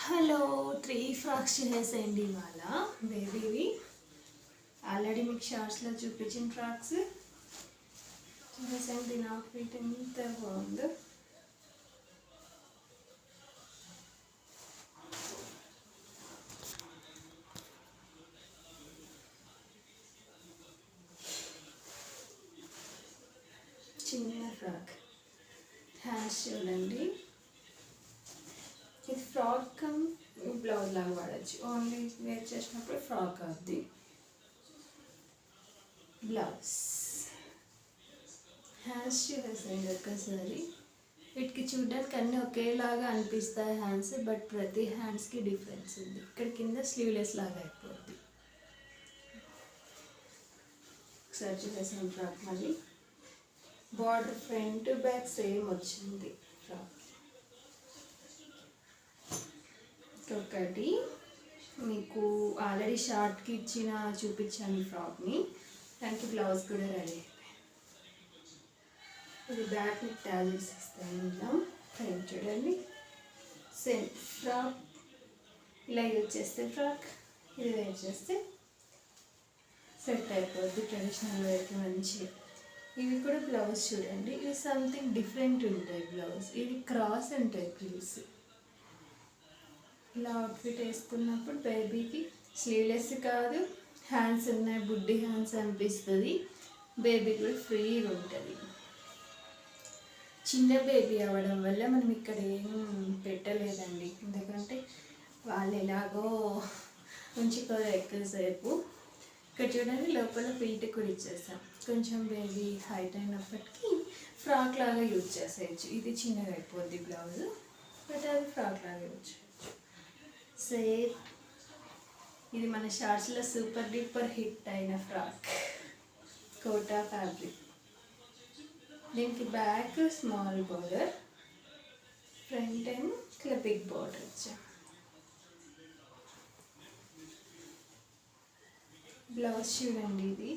Hello 3 frocks చేసేయండి ఇవాళ బేబీవి. Already మీకు షార్ట్స్లో చూపించిన ఫ్రాక్స్ చేసేయండి. దీని అవుట్ఫిట్ ఎంత బాగుందో. చిన్న ఫ్రాక్, హ్యాండ్స్ చూడండి. ఇది ఫ్రాక్ కమ్ బ్లౌజ్ లాగా వాడచ్చు. ఓన్లీ వేర్ చేసినప్పుడు ఫ్రాక్ అవుద్ది. బ్లౌజ్ హ్యాండ్స్ చూసేయండి ఒక్కసారి. వీటికి చూడడానికి అన్నీ ఒకేలాగా అనిపిస్తాయి హ్యాండ్స్, బట్ ప్రతి హ్యాండ్స్కి డిఫరెన్స్ ఉంది. ఇక్కడ కింద స్లీవ్లెస్ లాగా అయిపోద్ది. ఒకసారి చూసేసాను ఫ్రాక్. మళ్ళీ బార్డర్ ఫ్రంట్ బ్యాక్ సేమ్ వచ్చింది ఫ్రాక్. ఒకటి మీకు ఆల్రెడీ షార్ట్కి చూపించాను ఈ ఫ్రాక్ని. దానికి బ్లౌజ్ కూడా రెడీ అయిపోయింది. ఇది బ్యాక్ మీకు టాజెస్ ఇస్తాను. ఇలా ఫ్రంట్ చూడండి. సేమ్ ఫ్రాక్ ఇలా యూజ్ చేస్తే ఫ్రాక్, ఇది వేర్ చేస్తే సెట్ అయిపోద్ది ట్రెడిషనల్ వేర్కి మంచిగా. ఇవి కూడా బ్లౌజ్ చూడండి. ఇవి సంథింగ్ డిఫరెంట్ ఉంటాయి బ్లౌజ్. ఇది క్రాస్ ఉంటాయి ప్లీజ్. ఇలా అవుట్ఫిట్ వేసుకున్నప్పుడు బేబీకి స్లీవ్లెస్ కాదు, హ్యాండ్స్ ఉన్నాయి, బుడ్డి హ్యాండ్స్ అనిపిస్తుంది. బేబీ కూడా ఫ్రీగా ఉంటుంది. చిన్న బేబీ అవ్వడం వల్ల మనం ఇక్కడ ఏం పెట్టలేదండి, ఎందుకంటే వాళ్ళు ఎలాగో ఉంచుకోరు ఎక్కువసేపు. ఇక్కడ చూడండి లోపల ఫిల్ట్ కూడా ఇచ్చేసాం. కొంచెం బేబీ హైట్ అయినప్పటికీ ఫ్రాక్ లాగా యూజ్ చేసేయచ్చు. ఇది చిన్నగా అయిపోద్ది బ్లౌజ్, బట్ అది ఫ్రాక్ లాగా యూజ్ చేయొచ్చు. సేమ్ ఇది మన షార్ట్స్లో సూపర్ డూపర్ హిట్ అయిన ఫ్రాక్, కోటా ఫ్యాబ్రిక్. దీనికి బ్యాక్ స్మాల్ బోర్డర్, ఫ్రంట్ ఏమో ఇట్లా బిగ్ బోర్డర్ వచ్చాం. బ్లౌజ్ చూడండి. ఇది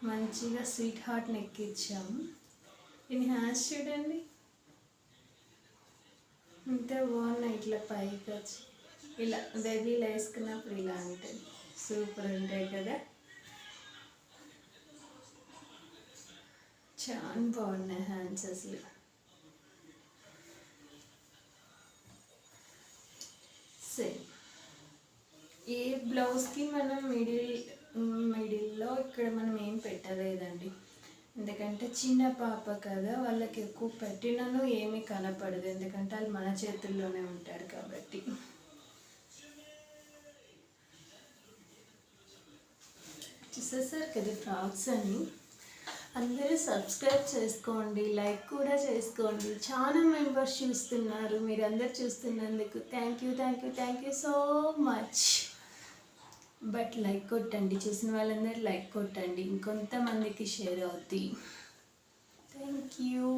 మంచిగా స్వీట్ హార్ట్ నెక్ ఇచ్చాము. దీని హ్యాండ్స్ చూడండి ఇంత బాగున్నాయి. ఇట్లా పైకి వచ్చి ఇలా బేబీలో వేసుకున్నప్పుడు ఇలా ఉంటుంది. సూపర్ ఉంటాయి కదా, చాలా బాగున్నాయి హ్యాండ్స్ అసలు. సేమ్ ఏ బ్లౌజ్కి మనం మిడిల్లో ఇక్కడ మనం ఏం పెట్టలేదండి, ఎందుకంటే చిన్న పాప కదా, వాళ్ళకి ఎక్కువ పెట్టినను ఏమీ కనపడదు, ఎందుకంటే వాళ్ళు మన చేతుల్లోనే ఉంటారు కాబట్టి. చూసేసారు కదా ఫ్రాక్స్ అని. అందరూ సబ్స్క్రైబ్ చేసుకోండి, లైక్ కూడా చేసుకోండి. చాలా మెంబర్స్ చూస్తున్నారు. మీరు అందరు చూస్తున్నందుకు thank you so much. But like కొట్టండి, చూసిన వాళ్ళందరూ లైక్ కొట్టండి, ఇంకొంతమందికి షేర్ అవుతాయి. Thank you.